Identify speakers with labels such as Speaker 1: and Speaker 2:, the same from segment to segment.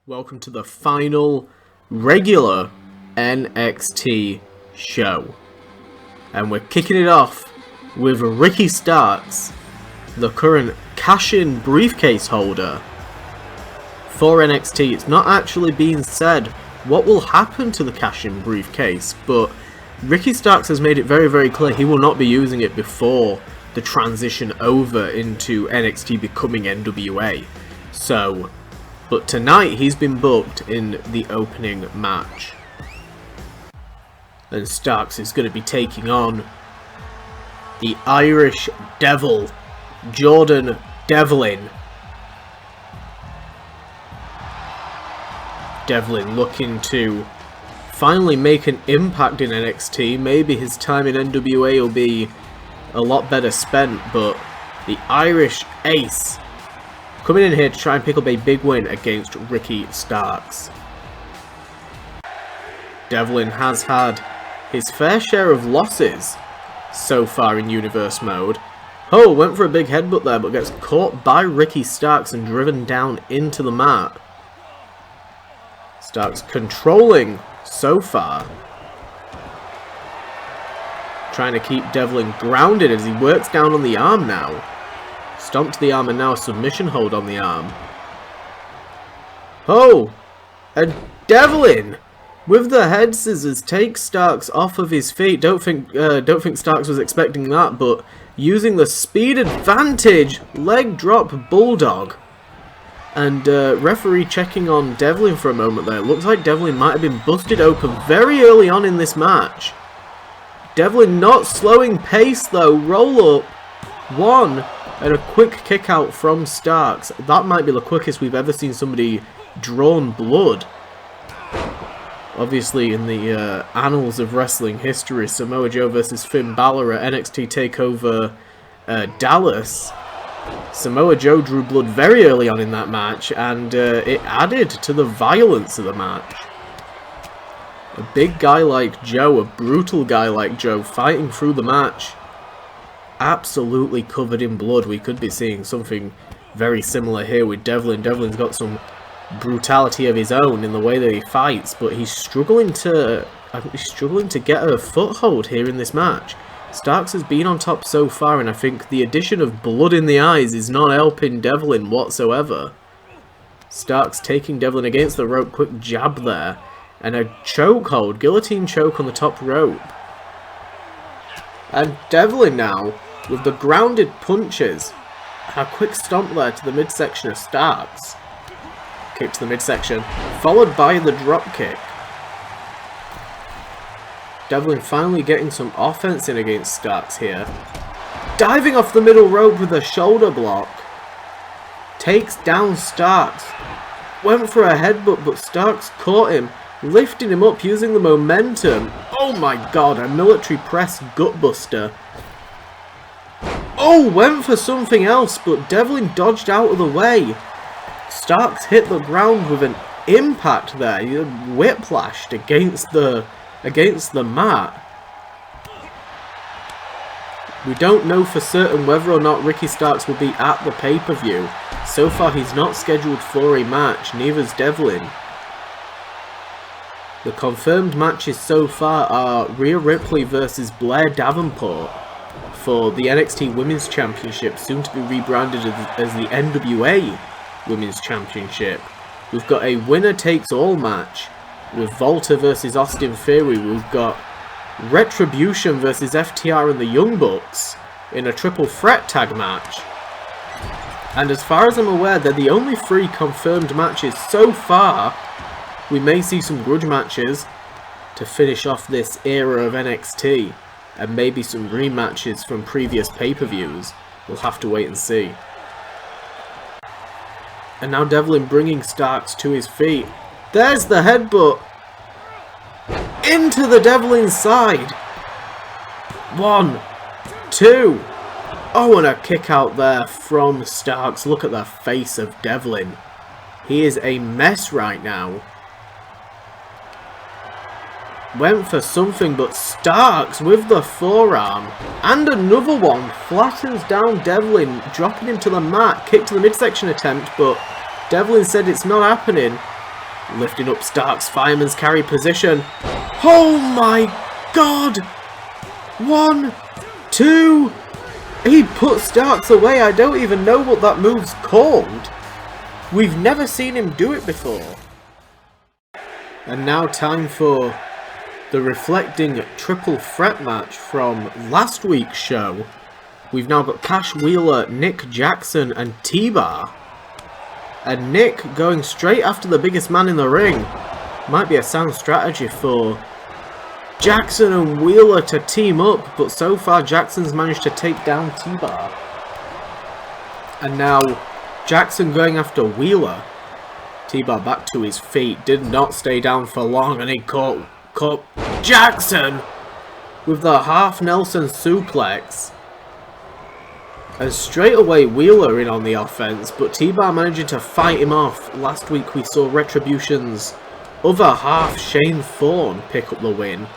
Speaker 1: Welcome to the final regular NXT show. And we're kicking it off with Ricky Starks, the current cash-in briefcase holder for NXT. It's not actually being said what will happen to the cash-in briefcase, but Ricky Starks has made it very, very clear he will not be using it before the transition over into NXT becoming NWA. But tonight he's been booked in the opening match. And Starks is going to be taking on the Irish Devil, Jordan Devlin. Devlin looking to finally make an impact in NXT. Maybe his time in NWA will be a lot better spent, but the Irish Ace coming in here to try and pick up a big win against Ricky Starks. Devlin has had his fair share of losses so far in Universe Mode. Oh, went for a big headbutt there, but gets caught by Ricky Starks and driven down into the mat. Starks controlling so far. Trying to keep Devlin grounded as he works down on the arm now. Stomp to the arm and now a submission hold on the arm. Oh! And Devlin, with the head scissors, takes Starks off of his feet. Don't think Starks was expecting that, but using the speed advantage, leg drop bulldog. And referee checking on Devlin for a moment there. It looks like Devlin might have been busted open very early on in this match. Devlin not slowing pace though. Roll up. One. And a quick kick out from Starks. That might be the quickest we've ever seen somebody drawn blood. Obviously, in the annals of wrestling history, Samoa Joe versus Finn Balor at NXT TakeOver Dallas. Samoa Joe drew blood very early on in that match, and it added to the violence of the match. A big guy like Joe, a brutal guy like Joe, fighting through the match. Absolutely covered in blood. We could be seeing something very similar here with Devlin. Devlin's got some brutality of his own in the way that he fights, but he's struggling to get a foothold here in this match. Starks has been on top so far, and I think the addition of blood in the eyes is not helping Devlin whatsoever. Starks taking Devlin against the rope, quick jab there, and a chokehold, guillotine choke on the top rope. And Devlin now, with the grounded punches, a quick stomp there to the midsection of Starks. Kick to the midsection, followed by the drop kick. Devlin finally getting some offense in against Starks here. Diving off the middle rope with a shoulder block. Takes down Starks. Went for a headbutt, but Starks caught him, lifting him up using the momentum. Oh my god, a military press gutbuster. Oh, went for something else, but Devlin dodged out of the way. Starks hit the ground with an impact there. He whiplashed against the mat. We don't know for certain whether or not Ricky Starks will be at the pay-per-view. So far he's not scheduled for a match, neither's Devlin. The confirmed matches so far are Ria Ripley versus Blair Davenport for the NXT Women's Championship, soon to be rebranded as the NWA Women's Championship. We've got a winner-takes-all match with Volta versus Austin Theory. We've got Retribution versus FTR and the Young Bucks in a triple threat tag match. And as far as I'm aware, they're the only 3 confirmed matches so far. We may see some grudge matches to finish off this era of NXT, and maybe some rematches from previous pay-per-views. We'll have to wait and see. And now Devlin bringing Starks to his feet. There's the headbutt into the Devlin side. 1, 2. Oh, and a kick out there from Starks. Look at the face of Devlin. He is a mess right now. Went for something, but Starks with the forearm. And another one. Flattens down Devlin, dropping him to the mat. Kick to the midsection attempt, but Devlin said it's not happening. Lifting up Stark's fireman's carry position. Oh my god! 1, 2... He put Starks away. I don't even know what that move's called. We've never seen him do it before. And now time for the reflecting triple threat match from last week's show. We've now got Cash Wheeler, Nick Jackson and T-Bar. And Nick going straight after the biggest man in the ring. Might be a sound strategy for Jackson and Wheeler to team up, but so far Jackson's managed to take down T-Bar. And now Jackson going after Wheeler. T-Bar back to his feet, did not stay down for long, and he caught Jackson with the half Nelson suplex. And straight away Wheeler in on the offense, but T-Bar managing to fight him off. Last week we saw Retribution's other half, Shane Thorne, pick up the win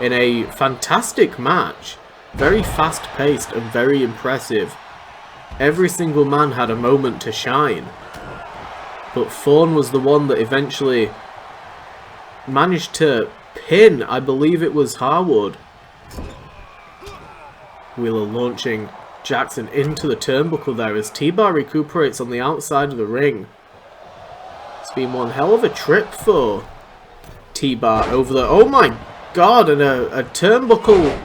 Speaker 1: in a fantastic match. Very fast paced and very impressive. Every single man had a moment to shine. But Thorne was the one that eventually managed to pin, I believe it was Harwood. Wheeler launching Jackson into the turnbuckle there as T-Bar recuperates on the outside of the ring. It's been one hell of a trip for T-Bar over the... Oh my god, and a turnbuckle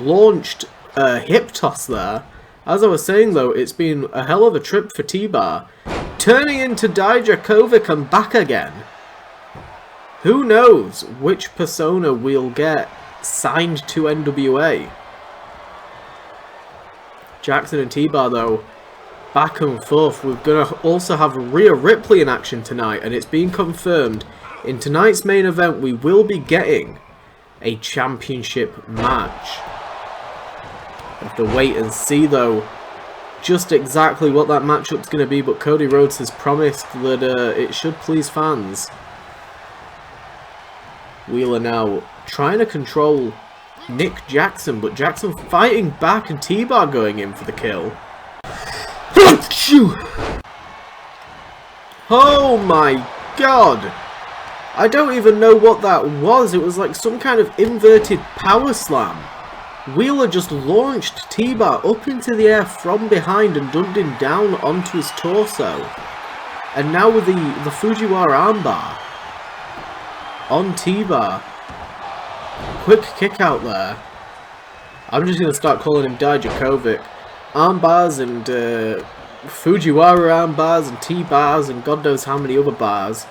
Speaker 1: launched hip toss there. As I was saying though, it's been a hell of a trip for T-Bar. Turning into lFJoaKyo-LEuNRYZlRczw and back again. Who knows which persona we'll get signed to NWA. Jackson and T-Bar though, back and forth. We're going to also have Ria Ripley in action tonight, and it's been confirmed in tonight's main event we will be getting a championship match. We'll have to wait and see though just exactly what that matchup's going to be, but Cody Rhodes has promised that it should please fans. Wheeler now trying to control Nick Jackson, but Jackson fighting back and T-Bar going in for the kill. Oh my god! I don't even know what that was. It was like some kind of inverted power slam. Wheeler just launched T-Bar up into the air from behind and dumped him down onto his torso. And now with the Fujiwara armbar on T-Bar. Quick kick out there. I'm just going to start calling him lFJoaKyo-LEuNRYZlRczw. Armbars and Fujiwara armbars and T-bars and God knows how many other bars.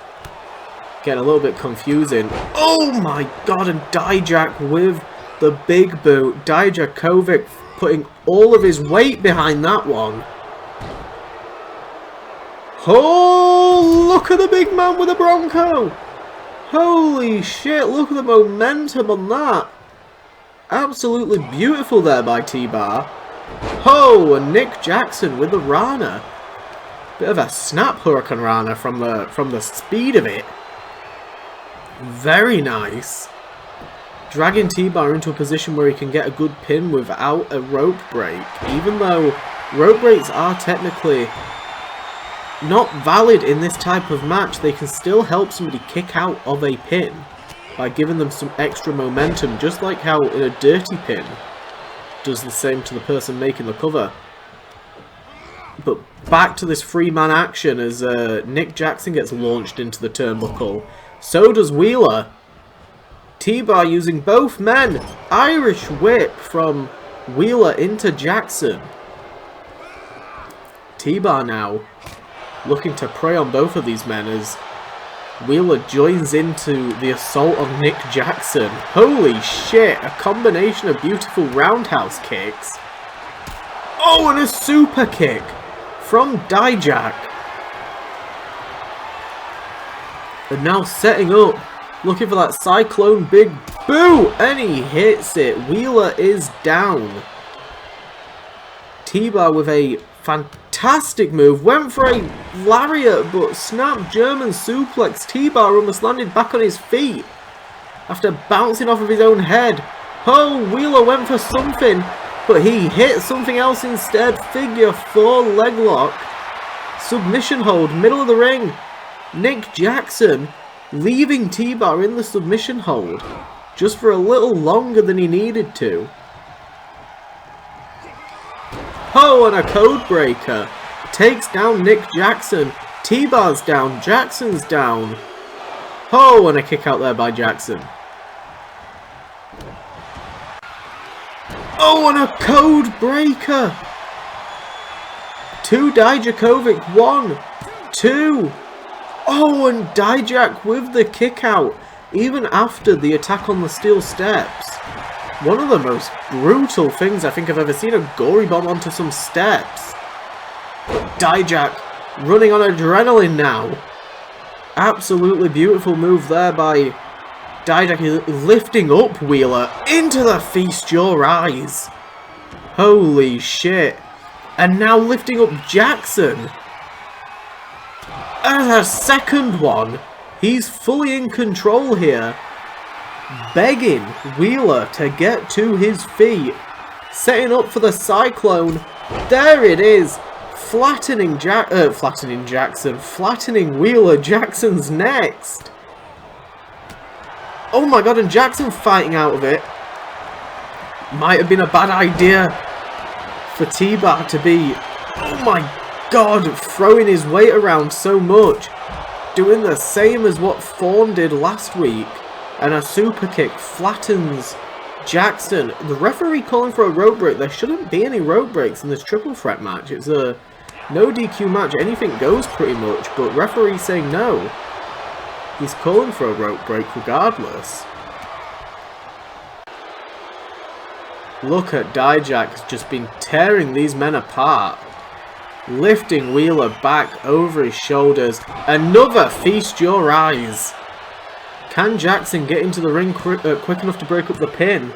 Speaker 1: Getting a little bit confusing. Oh my god, and Dijak with the big boot. lFJoaKyo-LEuNRYZlRczw putting all of his weight behind that one. Oh, look at the big man with the Bronco. Holy shit, look at the momentum on that. Absolutely beautiful there by T-Bar. Oh, and Nick Jackson with the Rana. Bit of a snap Hurricane Rana from the speed of it. Very nice. Dragging T-Bar into a position where he can get a good pin without a rope break. Even though rope breaks are technically not valid in this type of match, they can still help somebody kick out of a pin by giving them some extra momentum, just like how in a dirty pin does the same to the person making the cover. But back to this three-man action as Nick Jackson gets launched into the turnbuckle. So does Wheeler. T-Bar using both men. Irish whip from Wheeler into Jackson. T-Bar now looking to prey on both of these men as Wheeler joins into the assault of Nick Jackson. Holy shit, a combination of beautiful roundhouse kicks. Oh, and a super kick from Dijak. And now setting up, looking for that Cyclone Big Boo, and he hits it. Wheeler is down. T-Bar with a fantastic move, went for a lariat, but snapped German suplex. T-Bar almost landed back on his feet after bouncing off of his own head. Oh, Wheeler went for something, but he hit something else instead. Figure 4 leg lock. Submission hold, middle of the ring. Nick Jackson leaving T-Bar in the submission hold just for a little longer than he needed to. Oh, and a code breaker. Takes down Nick Jackson. T-Bar's down. Jackson's down. Oh, and a kick out there by Jackson. Oh, and a code breaker. 2 Dijakovic. 1, 2. Oh, and Dijak with the kick out. Even after the attack on the steel steps. One of the most brutal things I think I've ever seen, a gory bomb onto some steps. But Dijak running on adrenaline now. Absolutely beautiful move there by Dijak, lifting up Wheeler into the Feast Your Eyes. Holy shit. And now lifting up Jackson. And a second one. He's fully in control here. Begging Wheeler to get to his feet. Setting up for the Cyclone. There it is. Flattening Jackson. Flattening Wheeler. Jackson's next. Oh my god, and Jackson fighting out of it. Might have been a bad idea for T-Bar to be, oh my god, throwing his weight around so much. Doing the same as what Fawn did last week. And a super kick flattens Jackson. The referee calling for a rope break. There shouldn't be any rope breaks in this triple threat match. It's a no DQ match. Anything goes pretty much. But referee saying no. He's calling for a rope break regardless. Look at Dijak has just been tearing these men apart. Lifting Wheeler back over his shoulders. Another Feast Your Eyes. Can Jackson get into the ring quick enough to break up the pin?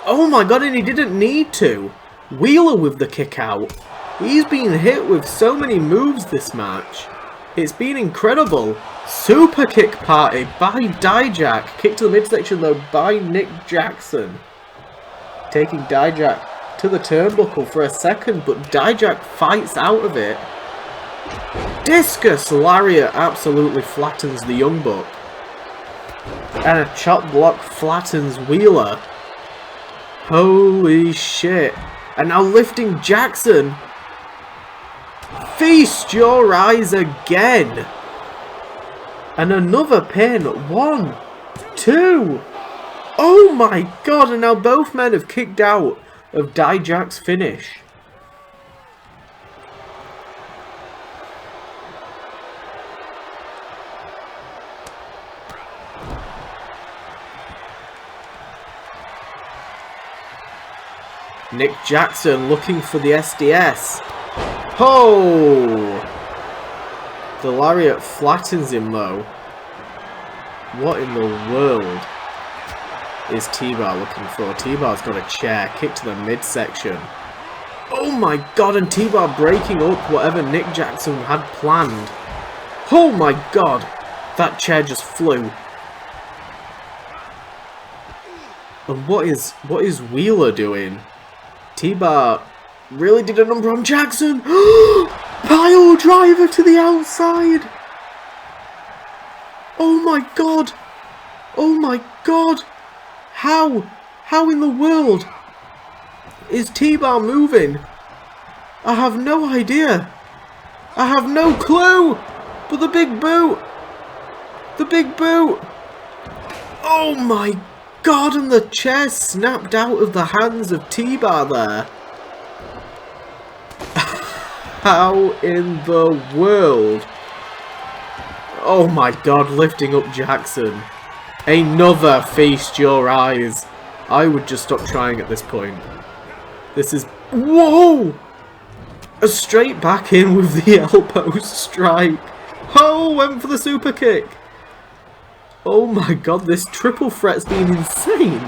Speaker 1: Oh my god, and he didn't need to. Wheeler with the kick out. He's been hit with so many moves this match. It's been incredible. Super kick party by Dijak. Kick to the midsection though by Nick Jackson. Taking Dijak to the turnbuckle for a second, but Dijak fights out of it. Discus Lariat absolutely flattens the Young Buck. And a chop block flattens Wheeler. Holy shit. And now lifting Jackson. Feast Your Eyes again. And another pin. 1, 2. Oh my god. And now both men have kicked out of Dijak's finish. Nick Jackson looking for the SDS. Oh! The Lariat flattens him though. What in the world is T-Bar looking for? T-Bar's got a chair. Kick to the midsection. Oh my god, and T-Bar breaking up whatever Nick Jackson had planned. Oh my god! That chair just flew. And what is Wheeler doing? T-Bar really did a number on Jackson. Pile driver to the outside. Oh my god. Oh my god. How in the world is T-Bar moving? I have no idea. I have no clue. But the big boot. The big boot. Oh my god, and the chair snapped out of the hands of T-Bar there. How in the world? Oh my god, lifting up Jackson. Another Feast Your Eyes. I would just stop trying at this point. This is... Whoa! A straight back in with the elbow strike. Oh, went for the super kick. Oh my god, this triple threat's been insane.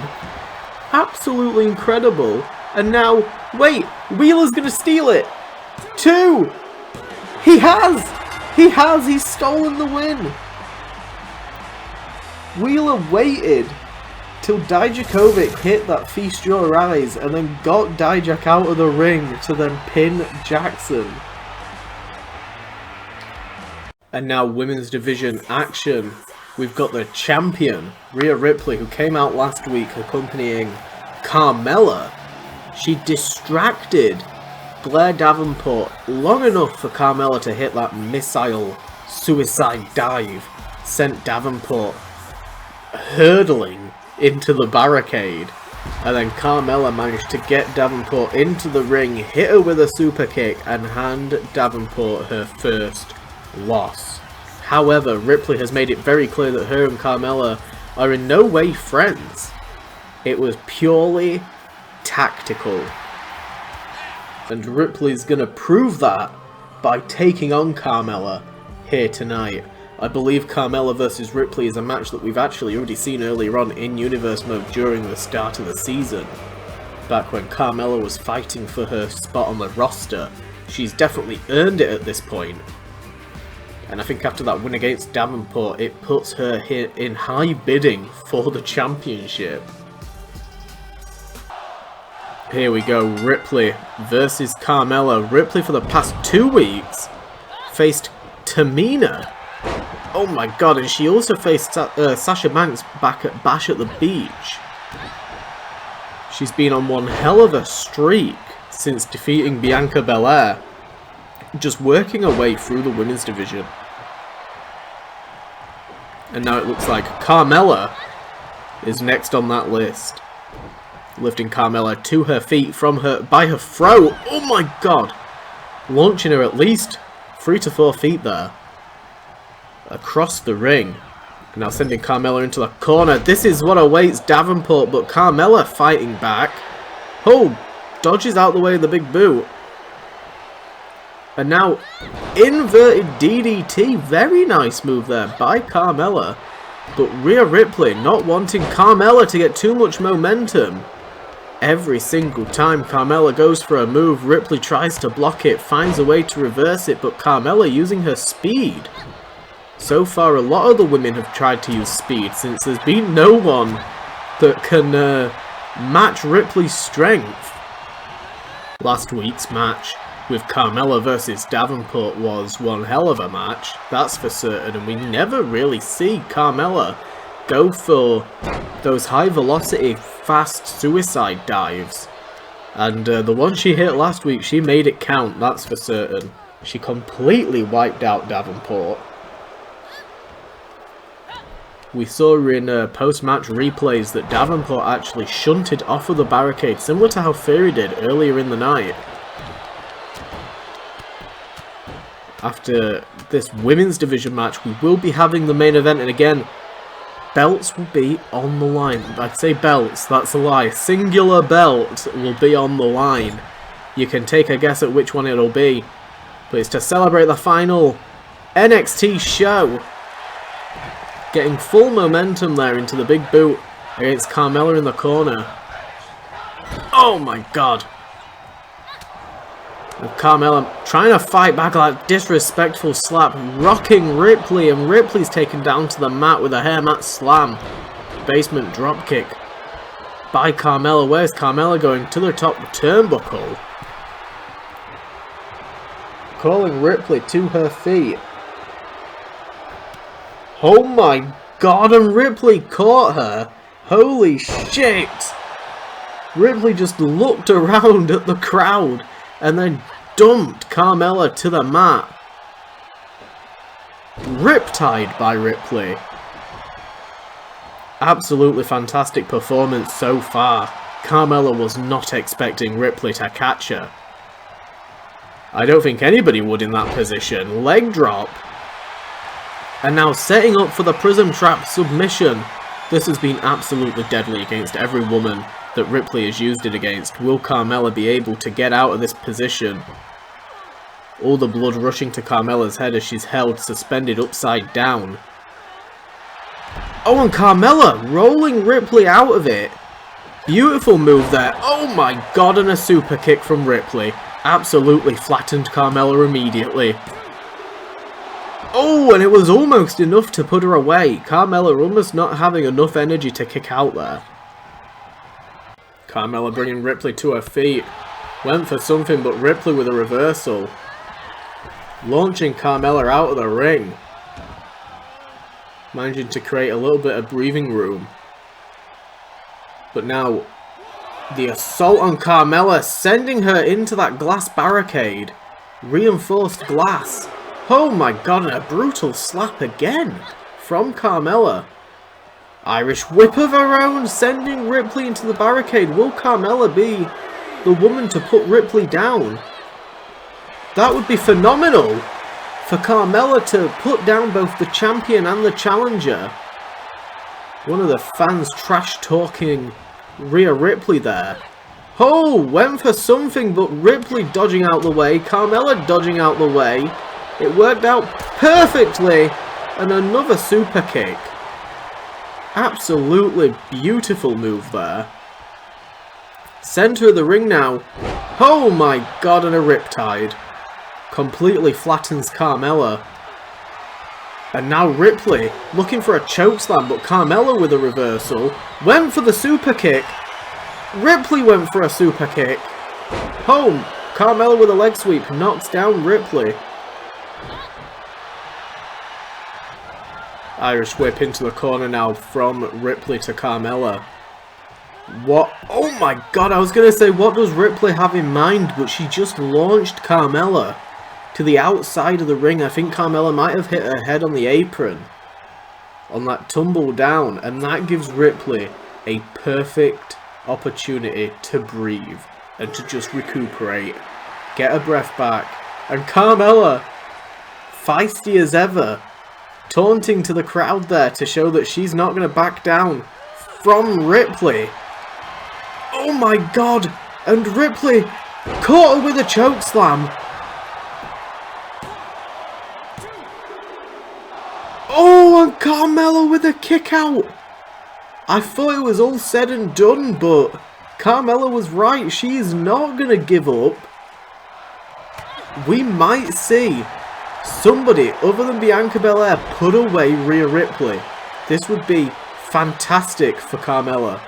Speaker 1: Absolutely incredible. And now, wait, Wheeler's gonna steal it. 2! He has! He has! He's stolen the win! Wheeler waited till Dijakovic hit that Feast Your Eyes and then got Dijak out of the ring to then pin Jackson. And now women's division action. We've got the champion, Ria Ripley, who came out last week accompanying Carmella. She distracted Blair Davenport long enough for Carmella to hit that missile suicide dive. Sent Davenport hurtling into the barricade. And then Carmella managed to get Davenport into the ring, hit her with a super kick, and hand Davenport her first loss. However, Ripley has made it very clear that her and Carmella are in no way friends. It was purely tactical. And Ripley's gonna prove that by taking on Carmella here tonight. I believe Carmella versus Ripley is a match that we've actually already seen earlier on in Universe Mode during the start of the season. Back when Carmella was fighting for her spot on the roster. She's definitely earned it at this point. And I think after that win against Davenport, it puts her here in high bidding for the championship. Here we go, Ripley versus Carmella. Ripley for the past 2 weeks faced Tamina. Oh my god, and she also faced Sasha Banks back at Bash at the Beach. She's been on one hell of a streak since defeating Bianca Belair. Just working her way through the women's division. And now it looks like Carmella is next on that list. Lifting Carmella to her feet by her throat. Oh my god! Launching her at least 3 to 4 feet there. Across the ring. And now sending Carmella into the corner. This is what awaits Davenport, but Carmella fighting back. Oh! Dodges out the way of the big boot. And now, inverted DDT. Very nice move there by Carmella. But Ria Ripley not wanting Carmella to get too much momentum. Every single time Carmella goes for a move, Ripley tries to block it, finds a way to reverse it, but Carmella using her speed. So far, a lot of the women have tried to use speed, since there's been no one that can match Ripley's strength. Last week's match with Carmella versus Davenport was one hell of a match, that's for certain, and we never really see Carmella go for those high velocity, fast suicide dives. And the one she hit last week, she made it count, that's for certain. She completely wiped out Davenport. We saw in post-match replays that Davenport actually shunted off of the barricade, similar to how Fury did earlier in the night. After this women's division match, we will be having the main event, and again, belts will be on the line. I'd say belts, that's a lie. Singular belt will be on the line. You can take a guess at which one it'll be, but it's to celebrate the final NXT show. Getting full momentum there into the big boot against Carmella in the corner. Oh my god. And Carmella trying to fight back that disrespectful slap, rocking Ripley, and Ripley's taken down to the mat with a hair mat slam. Basement dropkick by Carmella. Where's Carmella going? To the top turnbuckle. Calling Ripley to her feet. Oh my god, and Ripley caught her. Holy shit. Ripley just looked around at the crowd and then dumped Carmella to the mat. Riptide by Ripley. Absolutely fantastic performance so far. Carmella was not expecting Ripley to catch her. I don't think anybody would in that position. Leg drop. And now setting up for the Prism Trap submission. This has been absolutely deadly against every woman that Ripley has used it against. Will Carmella be able to get out of this position? All the blood rushing to Carmella's head as she's held suspended upside down. Oh, and Carmella rolling Ripley out of it. Beautiful move there. Oh my god, and a super kick from Ripley. Absolutely flattened Carmella immediately. Oh, and it was almost enough to put her away. Carmella almost not having enough energy to kick out there. Carmella bringing Ripley to her feet. Went for something, but Ripley with a reversal. Launching Carmella out of the ring. managing to create a little bit of breathing room. But now, the assault on Carmella, sending her into that glass barricade. Reinforced glass. Oh my god, and a brutal slap again from Carmella. Irish whip of her own, sending Ripley into the barricade. Will Carmella be the woman to put Ripley down? That would be phenomenal for Carmella to put down both the champion and the challenger. One of the fans trash-talking Rhea Ripley there. Oh, went for something, but Ripley dodging out the way. Carmella dodging out the way. It worked out perfectly. And another super kick. Absolutely beautiful move there. Center of the ring now. Oh my god, and a riptide. Completely flattens Carmella. And now Ripley looking for a chokeslam, but Carmella with a reversal. Went for the super kick. Ripley went for a super kick. Home. Carmella with a leg sweep knocks down Ripley. Irish whip into the corner now from Ripley to Carmella. What? Oh my god, I was going to say, what does Ripley have in mind? But she just launched Carmella to the outside of the ring. I think Carmella might have hit her head on the apron on that tumble down. And that gives Ripley a perfect opportunity to breathe and to just recuperate, get her breath back. And Carmella, feisty as ever, taunting to the crowd there to show that she's not going to back down from Ripley. Oh my god, and Ripley caught her with a chokeslam. Oh, and Carmella with a kick out. I thought it was all said and done, but Carmella was right. She is not going to give up. We might see somebody other than Bianca Belair put away Rhea Ripley. This would be fantastic for Carmella.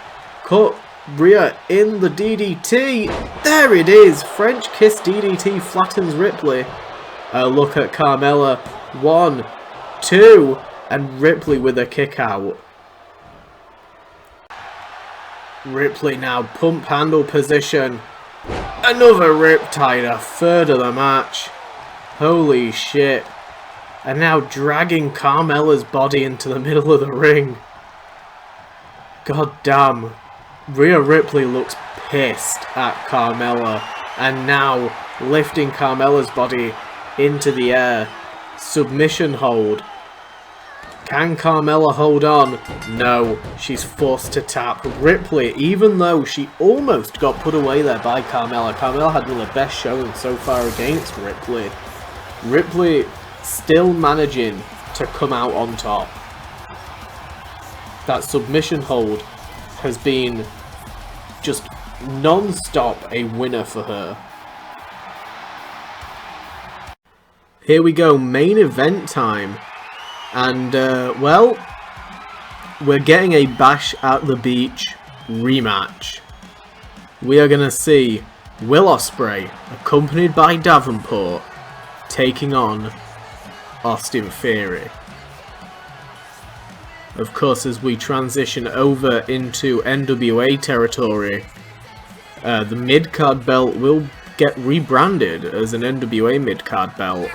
Speaker 1: Caught Rhea in the DDT. There it is. French kiss DDT flattens Ripley. Look at Carmella. 1, 2, and Ripley with a kick out. Ripley now pump handle position. Another riptide, a third of the match. Holy shit. And now dragging Carmella's body into the middle of the ring. God damn. Rhea Ripley looks pissed at Carmella. And now lifting Carmella's body into the air. Submission hold. Can Carmella hold on? No, she's forced to tap. Ripley, even though she almost got put away there by Carmella. Carmella had one of the best showing so far against Ripley. Ripley still managing to come out on top. That submission hold has been just non-stop a winner for her. Here we go, main event time. And, well, we're getting a Bash at the Beach rematch. We are going to see Will Ospreay, accompanied by Davenport, taking on Austin Theory. Of course, as we transition over into NWA territory, the mid-card belt will get rebranded as an NWA mid-card belt.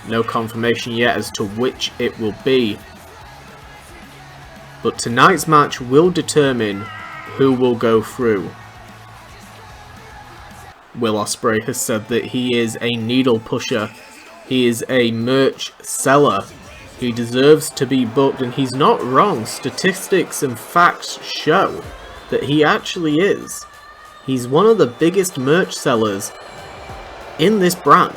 Speaker 1: No confirmation yet as to which it will be. But tonight's match will determine who will go through. Will Ospreay has said that he is a needle pusher. He is a merch seller. He deserves to be booked, and he's not wrong. Statistics and facts show that he actually is. He's one of the biggest merch sellers in this brand.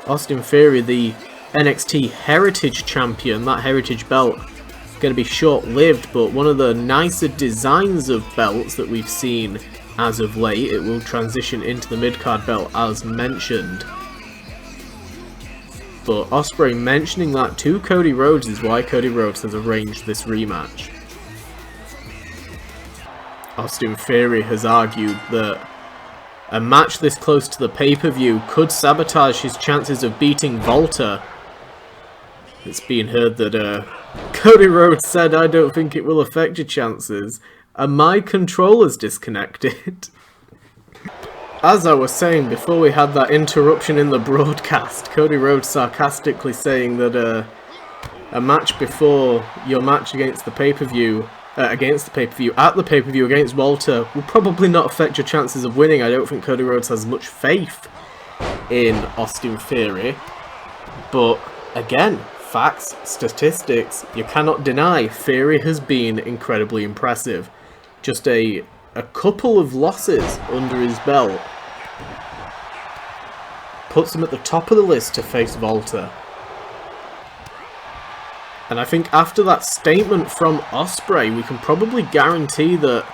Speaker 1: Austin Theory, the NXT Heritage Champion, that Heritage belt is going to be short-lived, but one of the nicer designs of belts that we've seen as of late. It will transition into the mid-card belt as mentioned. But Ospreay mentioning that to Cody Rhodes is why Cody Rhodes has arranged this rematch. Austin Theory has argued that a match this close to the pay-per-view could sabotage his chances of beating Volta. It's been heard that Cody Rhodes said, "I don't think it will affect your chances," and my controller's disconnected. As I was saying before we had that interruption in the broadcast, Cody Rhodes sarcastically saying that a match before your match against the pay-per-view, at the pay-per-view against Walter will probably not affect your chances of winning. I don't think Cody Rhodes has much faith in Austin Theory, but again, facts, statistics, you cannot deny Theory has been incredibly impressive. Just a couple of losses under his belt puts him at the top of the list to face Walter. And I think after that statement from Ospreay, we can probably guarantee that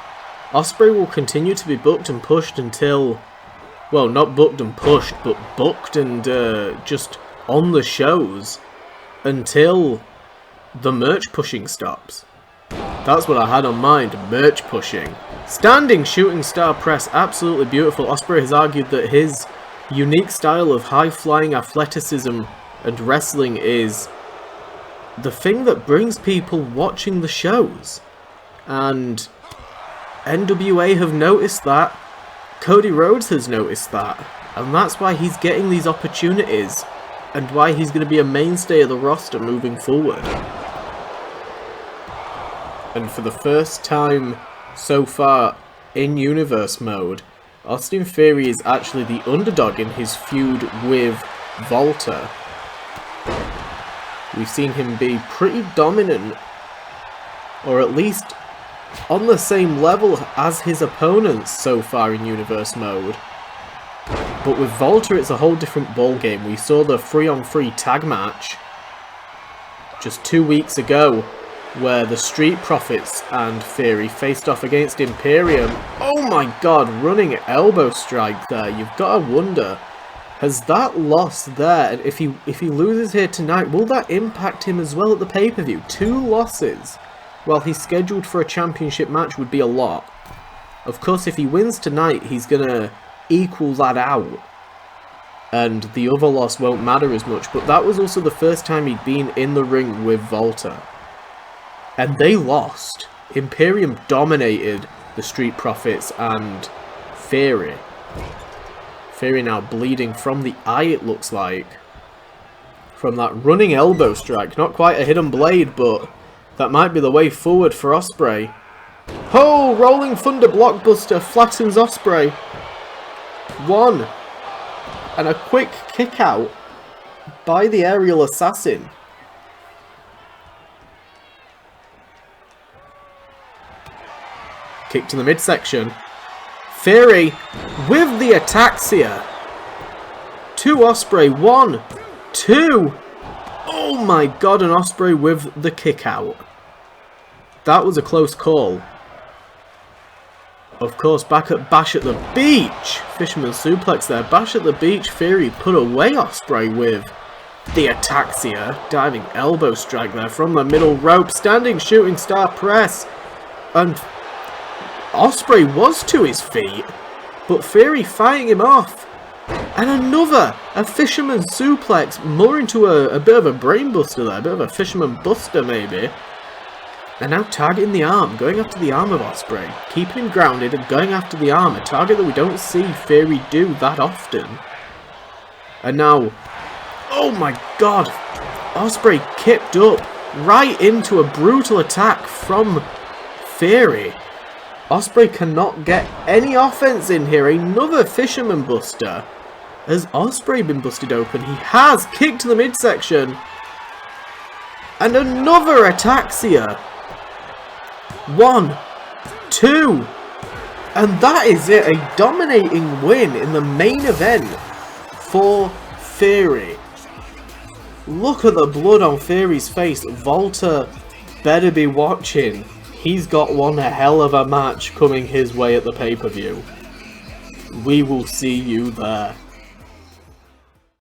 Speaker 1: Ospreay will continue to be booked and pushed until, well, not booked and pushed, but booked and just on the shows until the merch pushing stops. That's what I had on mind, merch pushing. Standing shooting star press, absolutely beautiful. Ospreay has argued that his unique style of high-flying athleticism and wrestling is the thing that brings people watching the shows. And NWA have noticed that. Cody Rhodes has noticed that. And that's why he's getting these opportunities. And why he's going to be a mainstay of the roster moving forward. And for the first time so far in Universe mode, Austin Theory is actually the underdog in his feud with Walter. We've seen him be pretty dominant, or at least on the same level as his opponents so far in Universe mode. But with Walter, it's a whole different ballgame. We saw the 3-on-3 tag match just 2 weeks ago, where the Street Profits and Theory faced off against Imperium. Oh my god, running elbow strike there. You've got to wonder, has that loss there, and if he loses here tonight, will that impact him as well at the pay-per-view? 2 losses while he's scheduled for a championship match would be a lot. Of course, if he wins tonight, he's going to equal that out, and the other loss won't matter as much. But that was also the first time he'd been in the ring with Walter. And they lost. Imperium dominated the Street Profits and Theory. Theory now bleeding from the eye, it looks like. From that running elbow strike. Not quite a hidden blade, but that might be the way forward for Ospreay. Oh, rolling thunder blockbuster flattens Ospreay. 1. And a quick kick out by the aerial assassin. Kick to the midsection. Theory with the ataxia. To Ospreay. 1, 2. Oh my god, and Ospreay with the kick out. That was a close call. Of course, back at Bash at the Beach. Fisherman suplex there. Bash at the Beach. Theory put away Ospreay with the ataxia. Diving elbow strike there from the middle rope. Standing shooting star press. And Ospreay was to his feet, but Theory fighting him off. And another, a fisherman suplex, more into a bit of a brain buster there, a bit of a fisherman buster maybe. And now targeting the arm, going after the arm of Ospreay, keeping him grounded and going after the arm, a target that we don't see Theory do that often. And now, oh my god, Ospreay kicked up right into a brutal attack from Theory. Ospreay cannot get any offense in here. Another fisherman buster. Has Ospreay been busted open? He has. Kicked to the midsection. And another ataxia. 1, 2. And that is it. A dominating win in the main event for Theory. Look at the blood on Theory's face. Walter better be watching. He's got one hell of a match coming his way at the pay-per-view. We will see you there.